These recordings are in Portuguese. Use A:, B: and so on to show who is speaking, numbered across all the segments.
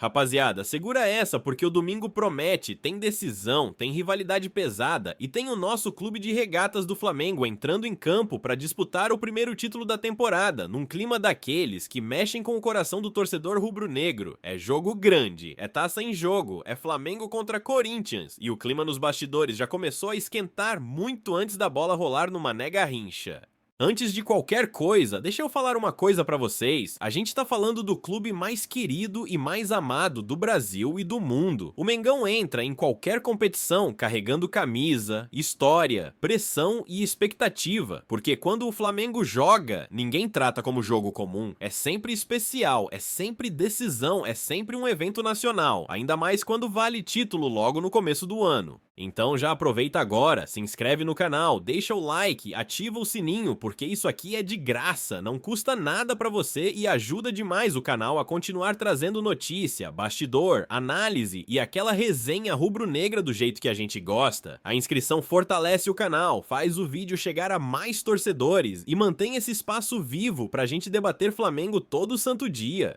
A: Rapaziada, segura essa porque o domingo promete, tem decisão, tem rivalidade pesada e tem o nosso clube de regatas do Flamengo entrando em campo para disputar o primeiro título da temporada, num clima daqueles que mexem com o coração do torcedor rubro-negro. É jogo grande, é taça em jogo, é Flamengo contra Corinthians e o clima nos bastidores já começou a esquentar muito antes da bola rolar no Mané Garrincha. Antes de qualquer coisa, deixa eu falar uma coisa pra vocês. A gente tá falando do clube mais querido e mais amado do Brasil e do mundo. O Mengão entra em qualquer competição carregando camisa, história, pressão e expectativa. Porque quando o Flamengo joga, ninguém trata como jogo comum. É sempre especial, é sempre decisão, é sempre um evento nacional. Ainda mais quando vale título logo no começo do ano. Então já aproveita agora, se inscreve no canal, deixa o like, ativa o sininho, porque isso aqui é de graça, não custa nada pra você e ajuda demais o canal a continuar trazendo notícia, bastidor, análise e aquela resenha rubro-negra do jeito que a gente gosta. A inscrição fortalece o canal, faz o vídeo chegar a mais torcedores e mantém esse espaço vivo pra gente debater Flamengo todo santo dia.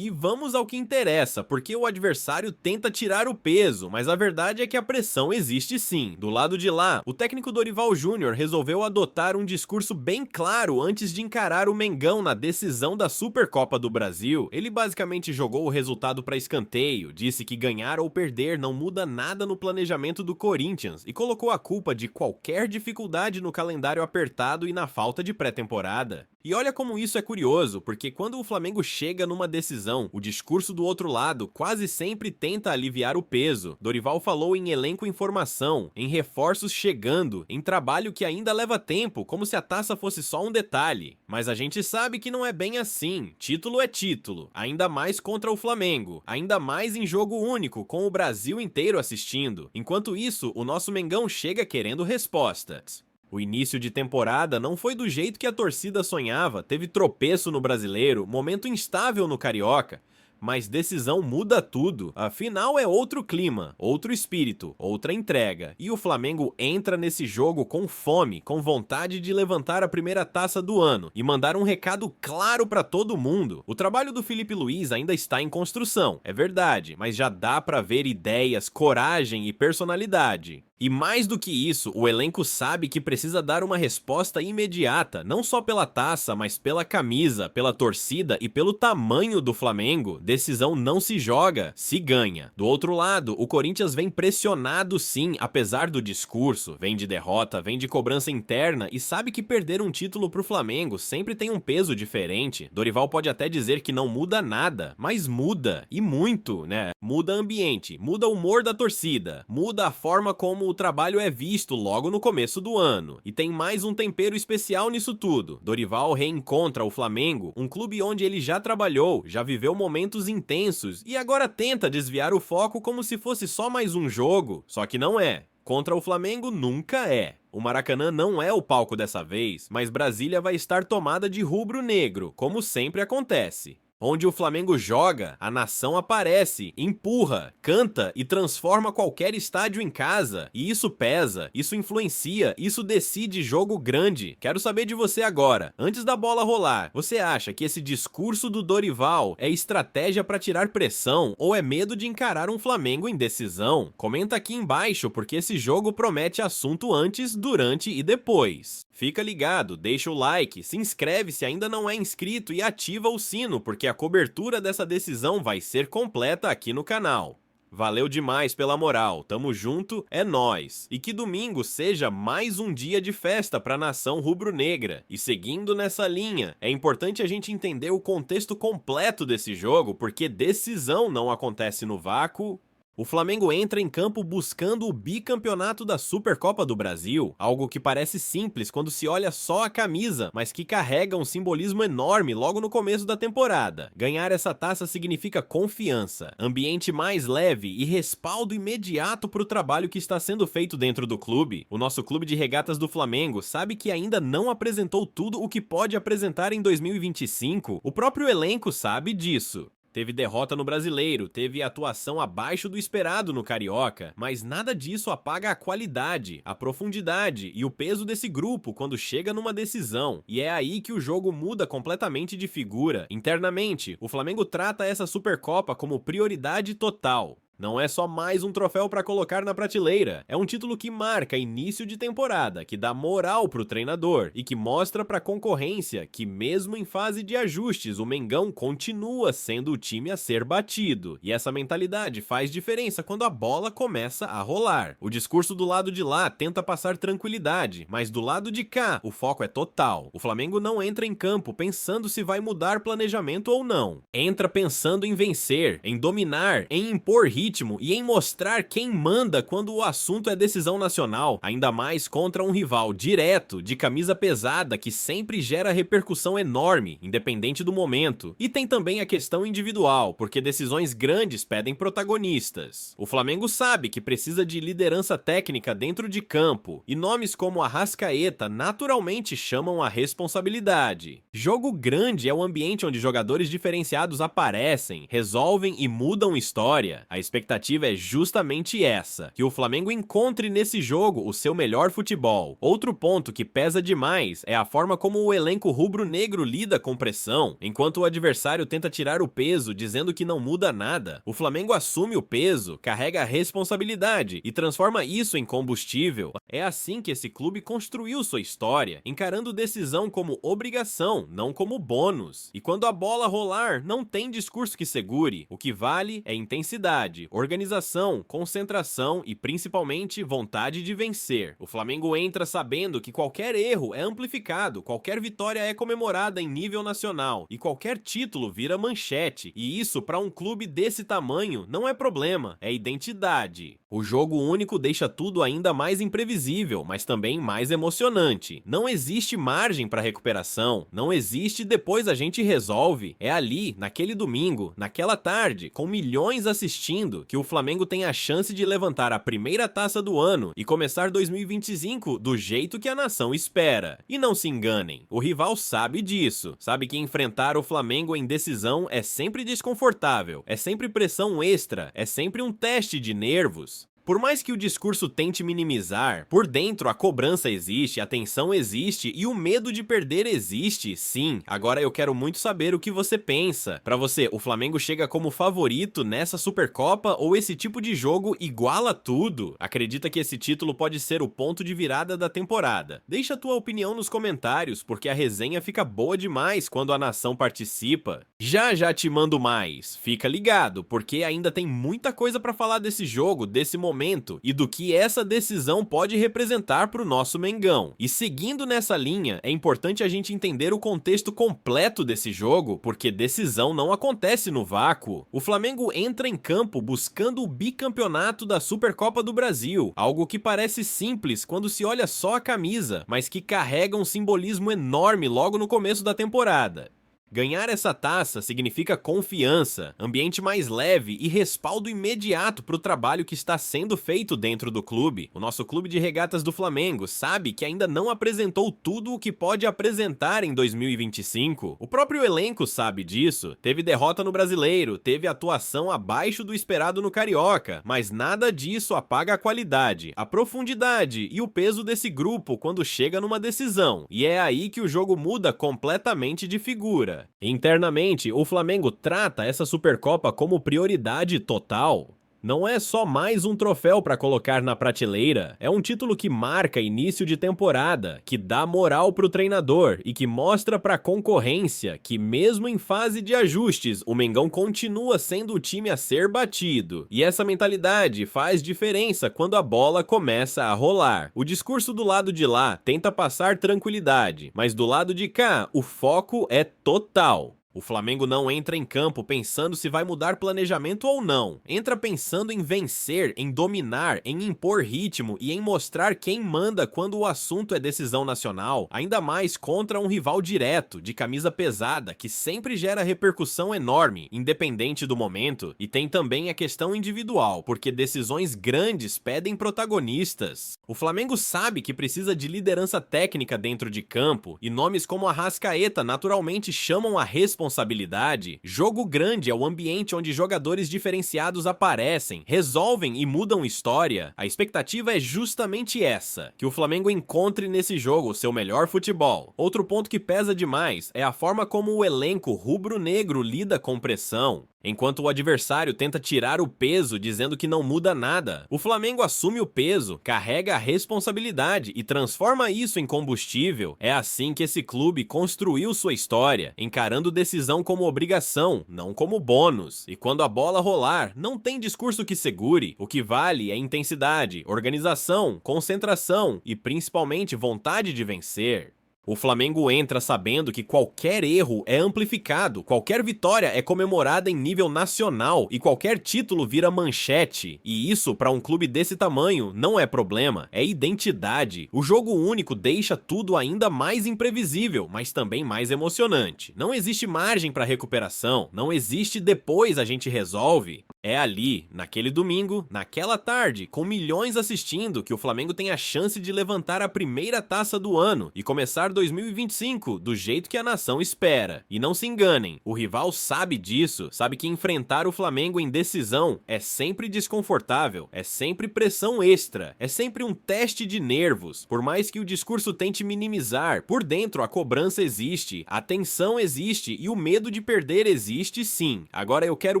A: E vamos ao que interessa, porque o adversário tenta tirar o peso, mas a verdade é que a pressão existe sim. Do lado de lá, o técnico Dorival Júnior resolveu adotar um discurso bem claro antes de encarar o Mengão na decisão da Supercopa do Brasil. Ele basicamente jogou o resultado para escanteio, disse que ganhar ou perder não muda nada no planejamento do Corinthians e colocou a culpa de qualquer dificuldade no calendário apertado e na falta de pré-temporada. E olha como isso é curioso, porque quando o Flamengo chega numa decisão, o discurso do outro lado quase sempre tenta aliviar o peso. Dorival falou em elenco em formação, em reforços chegando, em trabalho que ainda leva tempo, como se a taça fosse só um detalhe. Mas a gente sabe que não é bem assim. Título é título, ainda mais contra o Flamengo, ainda mais em jogo único, com o Brasil inteiro assistindo. Enquanto isso, o nosso Mengão chega querendo respostas. O início de temporada não foi do jeito que a torcida sonhava, teve tropeço no Brasileiro, momento instável no Carioca. Mas decisão muda tudo, afinal é outro clima, outro espírito, outra entrega. E o Flamengo entra nesse jogo com fome, com vontade de levantar a primeira taça do ano e mandar um recado claro pra todo mundo. O trabalho do Felipe Luiz ainda está em construção, é verdade, mas já dá pra ver ideias, coragem e personalidade. E mais do que isso, o elenco sabe que precisa dar uma resposta imediata, não só pela taça, mas pela camisa, pela torcida e pelo tamanho do Flamengo. Decisão não se joga, se ganha. Do outro lado, o Corinthians vem pressionado sim, apesar do discurso, vem de derrota, vem de cobrança interna e sabe que perder um título pro Flamengo sempre tem um peso diferente. Dorival pode até dizer que não muda nada, mas muda, e muito, né? Muda ambiente, muda o humor da torcida, muda a forma como o trabalho é visto logo no começo do ano. E tem mais um tempero especial nisso tudo. Dorival reencontra o Flamengo, um clube onde ele já trabalhou, já viveu momentos intensos e agora tenta desviar o foco como se fosse só mais um jogo. Só que não é. Contra o Flamengo nunca é. O Maracanã não é o palco dessa vez, mas Brasília vai estar tomada de rubro-negro, como sempre acontece. Onde o Flamengo joga, a nação aparece, empurra, canta e transforma qualquer estádio em casa. E isso pesa, isso influencia, isso decide jogo grande. Quero saber de você agora, antes da bola rolar, você acha que esse discurso do Dorival é estratégia para tirar pressão ou é medo de encarar um Flamengo em decisão? Comenta aqui embaixo porque esse jogo promete assunto antes, durante e depois. Fica ligado, deixa o like, se inscreve se ainda não é inscrito e ativa o sino, porque a cobertura dessa decisão vai ser completa aqui no canal. Valeu demais pela moral, tamo junto, é nóis. E que domingo seja mais um dia de festa pra nação rubro-negra. E seguindo nessa linha, é importante a gente entender o contexto completo desse jogo, porque decisão não acontece no vácuo. O Flamengo entra em campo buscando o bicampeonato da Supercopa do Brasil, algo que parece simples quando se olha só a camisa, mas que carrega um simbolismo enorme logo no começo da temporada. Ganhar essa taça significa confiança, ambiente mais leve e respaldo imediato para o trabalho que está sendo feito dentro do clube. O nosso clube de regatas do Flamengo sabe que ainda não apresentou tudo o que pode apresentar em 2025, o próprio elenco sabe disso. teve derrota no Brasileiro, teve atuação abaixo do esperado no Carioca, mas nada disso apaga a qualidade, a profundidade e o peso desse grupo quando chega numa decisão. E é aí que o jogo muda completamente de figura. Internamente, o Flamengo trata essa Supercopa como prioridade total. Não é só mais um troféu para colocar na prateleira, é um título que marca início de temporada, que dá moral pro treinador e que mostra pra concorrência que mesmo em fase de ajustes o Mengão continua sendo o time a ser batido. E essa mentalidade faz diferença quando a bola começa a rolar. O discurso do lado de lá tenta passar tranquilidade, mas do lado de cá o foco é total. O Flamengo não entra em campo pensando se vai mudar planejamento ou não. Entra pensando em vencer, em dominar, em impor ritmo e em mostrar quem manda quando o assunto é decisão nacional, ainda mais contra um rival direto, de camisa pesada, que sempre gera repercussão enorme, independente do momento. E tem também a questão individual, porque decisões grandes pedem protagonistas. O Flamengo sabe que precisa de liderança técnica dentro de campo, e nomes como Arrascaeta naturalmente chamam a responsabilidade. Jogo grande é o ambiente onde jogadores diferenciados aparecem, resolvem e mudam história. A expectativa é justamente essa, que o Flamengo encontre nesse jogo o seu melhor futebol. Outro ponto que pesa demais é a forma como o elenco rubro-negro lida com pressão. Enquanto o adversário tenta tirar o peso dizendo que não muda nada, o Flamengo assume o peso, carrega a responsabilidade e transforma isso em combustível. É assim que esse clube construiu sua história, encarando decisão como obrigação, não como bônus. E quando a bola rolar, não tem discurso que segure. O que vale é intensidade, organização, concentração e principalmente vontade de vencer. O Flamengo entra sabendo que qualquer erro é amplificado, qualquer vitória é comemorada em nível nacional e qualquer título vira manchete. E isso para um clube desse tamanho não é problema, é identidade. O jogo único deixa tudo ainda mais imprevisível, mas também mais emocionante. Não existe margem para recuperação, não existe depois a gente resolve. É ali, naquele domingo, naquela tarde, com milhões assistindo, que o Flamengo tem a chance de levantar a primeira taça do ano e começar 2025 do jeito que a nação espera. E não se enganem, o rival sabe disso, sabe que enfrentar o Flamengo em decisão é sempre desconfortável, é sempre pressão extra, é sempre um teste de nervos. Por mais que o discurso tente minimizar, por dentro a cobrança existe, a tensão existe e o medo de perder existe, sim. Agora eu quero muito saber o que você pensa. Pra você, o Flamengo chega como favorito nessa Supercopa ou esse tipo de jogo iguala tudo? Acredita que esse título pode ser o ponto de virada da temporada? Deixa a tua opinião nos comentários, porque a resenha fica boa demais quando a nação participa. Já já te mando mais. Fica ligado, porque ainda tem muita coisa pra falar desse jogo, desse momento e do que essa decisão pode representar para o nosso Mengão. E seguindo nessa linha, é importante a gente entender o contexto completo desse jogo, porque decisão não acontece no vácuo. O Flamengo entra em campo buscando o bicampeonato da Supercopa do Brasil, algo que parece simples quando se olha só a camisa, mas que carrega um simbolismo enorme logo no começo da temporada. Ganhar essa taça significa confiança, ambiente mais leve e respaldo imediato para o trabalho que está sendo feito dentro do clube. O nosso clube de regatas do Flamengo sabe que ainda não apresentou tudo o que pode apresentar em 2025. O próprio elenco sabe disso. Teve derrota no Brasileiro, teve atuação abaixo do esperado no Carioca, mas nada disso apaga a qualidade, a profundidade e o peso desse grupo quando chega numa decisão. E é aí que o jogo muda completamente de figura. Internamente, o Flamengo trata essa Supercopa como prioridade total. Não é só mais um troféu para colocar na prateleira, é um título que marca início de temporada, que dá moral pro treinador e que mostra pra concorrência que mesmo em fase de ajustes, o Mengão continua sendo o time a ser batido. E essa mentalidade faz diferença quando a bola começa a rolar. O discurso do lado de lá tenta passar tranquilidade, mas do lado de cá o foco é total. O Flamengo não entra em campo pensando se vai mudar planejamento ou não. Entra pensando em vencer, em dominar, em impor ritmo e em mostrar quem manda quando o assunto é decisão nacional, ainda mais contra um rival direto, de camisa pesada, que sempre gera repercussão enorme, independente do momento. E tem também a questão individual, porque decisões grandes pedem protagonistas. O Flamengo sabe que precisa de liderança técnica dentro de campo, e nomes como Arrascaeta naturalmente chamam a responsabilidade responsabilidade, jogo grande é o ambiente onde jogadores diferenciados aparecem, resolvem e mudam história, a expectativa é justamente essa, que o Flamengo encontre nesse jogo seu melhor futebol. Outro ponto que pesa demais é a forma como o elenco rubro-negro lida com pressão. Enquanto o adversário tenta tirar o peso dizendo que não muda nada, o Flamengo assume o peso, carrega a responsabilidade e transforma isso em combustível. É assim que esse clube construiu sua história, encarando decisão como obrigação, não como bônus. E quando a bola rolar, não tem discurso que segure. O que vale é intensidade, organização, concentração e principalmente vontade de vencer. O Flamengo entra sabendo que qualquer erro é amplificado, qualquer vitória é comemorada em nível nacional e qualquer título vira manchete. E isso, para um clube desse tamanho, não é problema, é identidade. O jogo único deixa tudo ainda mais imprevisível, mas também mais emocionante. Não existe margem para recuperação, não existe depois a gente resolve. É ali, naquele domingo, naquela tarde, com milhões assistindo, que o Flamengo tem a chance de levantar a primeira taça do ano e começar 2025 do jeito que a nação espera. E não se enganem, o rival sabe disso, sabe que enfrentar o Flamengo em decisão é sempre desconfortável, é sempre pressão extra, é sempre um teste de nervos. Por mais que o discurso tente minimizar, por dentro a cobrança existe, a tensão existe e o medo de perder existe sim. Agora eu quero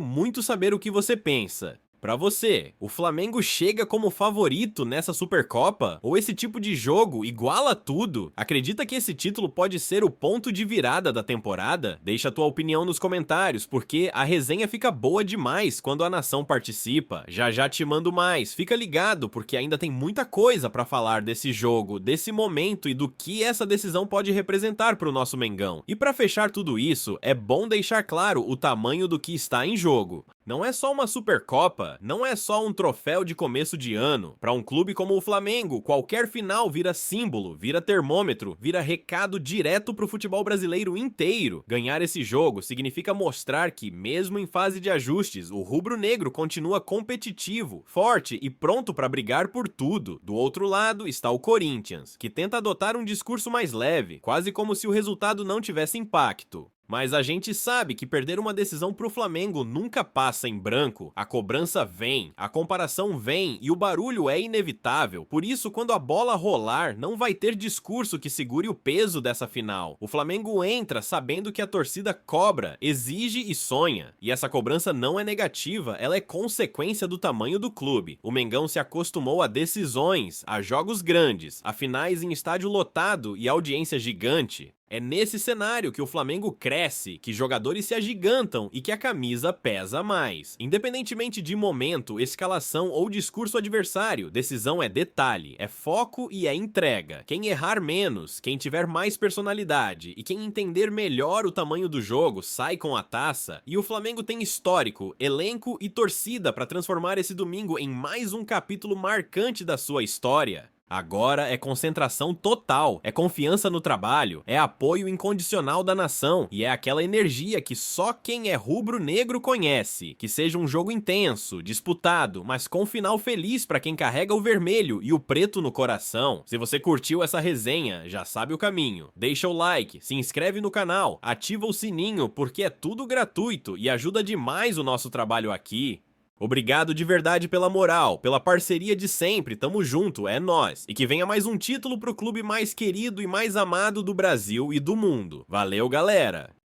A: muito saber o que você pensa. Pra você, o Flamengo chega como favorito nessa Supercopa? Ou esse tipo de jogo iguala tudo? Acredita que esse título pode ser o ponto de virada da temporada? Deixa a tua opinião nos comentários, porque a resenha fica boa demais quando a nação participa. Já já te mando mais, fica ligado, porque ainda tem muita coisa pra falar desse jogo, desse momento e do que essa decisão pode representar pro nosso Mengão. E pra fechar tudo isso, é bom deixar claro o tamanho do que está em jogo. Não é só uma Supercopa, não é só um troféu de começo de ano. Para um clube como o Flamengo, qualquer final vira símbolo, vira termômetro, vira recado direto pro futebol brasileiro inteiro. Ganhar esse jogo significa mostrar que, mesmo em fase de ajustes, o rubro-negro continua competitivo, forte e pronto para brigar por tudo. Do outro lado está o Corinthians, que tenta adotar um discurso mais leve, quase como se o resultado não tivesse impacto. Mas a gente sabe que perder uma decisão pro Flamengo nunca passa em branco. A cobrança vem, a comparação vem e o barulho é inevitável. Por isso, quando a bola rolar, não vai ter discurso que segure o peso dessa final. O Flamengo entra sabendo que a torcida cobra, exige e sonha. E essa cobrança não é negativa, ela é consequência do tamanho do clube. O Mengão se acostumou a decisões, a jogos grandes, a finais em estádio lotado e audiência gigante. É nesse cenário que o Flamengo cresce, que jogadores se agigantam e que a camisa pesa mais. Independentemente de momento, escalação ou discurso adversário, decisão é detalhe, é foco e é entrega. Quem errar menos, quem tiver mais personalidade e quem entender melhor o tamanho do jogo sai com a taça. E o Flamengo tem histórico, elenco e torcida para transformar esse domingo em mais um capítulo marcante da sua história. Agora é concentração total, é confiança no trabalho, é apoio incondicional da nação e é aquela energia que só quem é rubro-negro conhece. Que seja um jogo intenso, disputado, mas com final feliz para quem carrega o vermelho e o preto no coração. Se você curtiu essa resenha, já sabe o caminho. Deixa o like, se inscreve no canal, ativa o sininho porque é tudo gratuito e ajuda demais o nosso trabalho aqui. Obrigado de verdade pela moral, pela parceria de sempre, tamo junto, é nóis. E que venha mais um título pro clube mais querido e mais amado do Brasil e do mundo. Valeu, galera!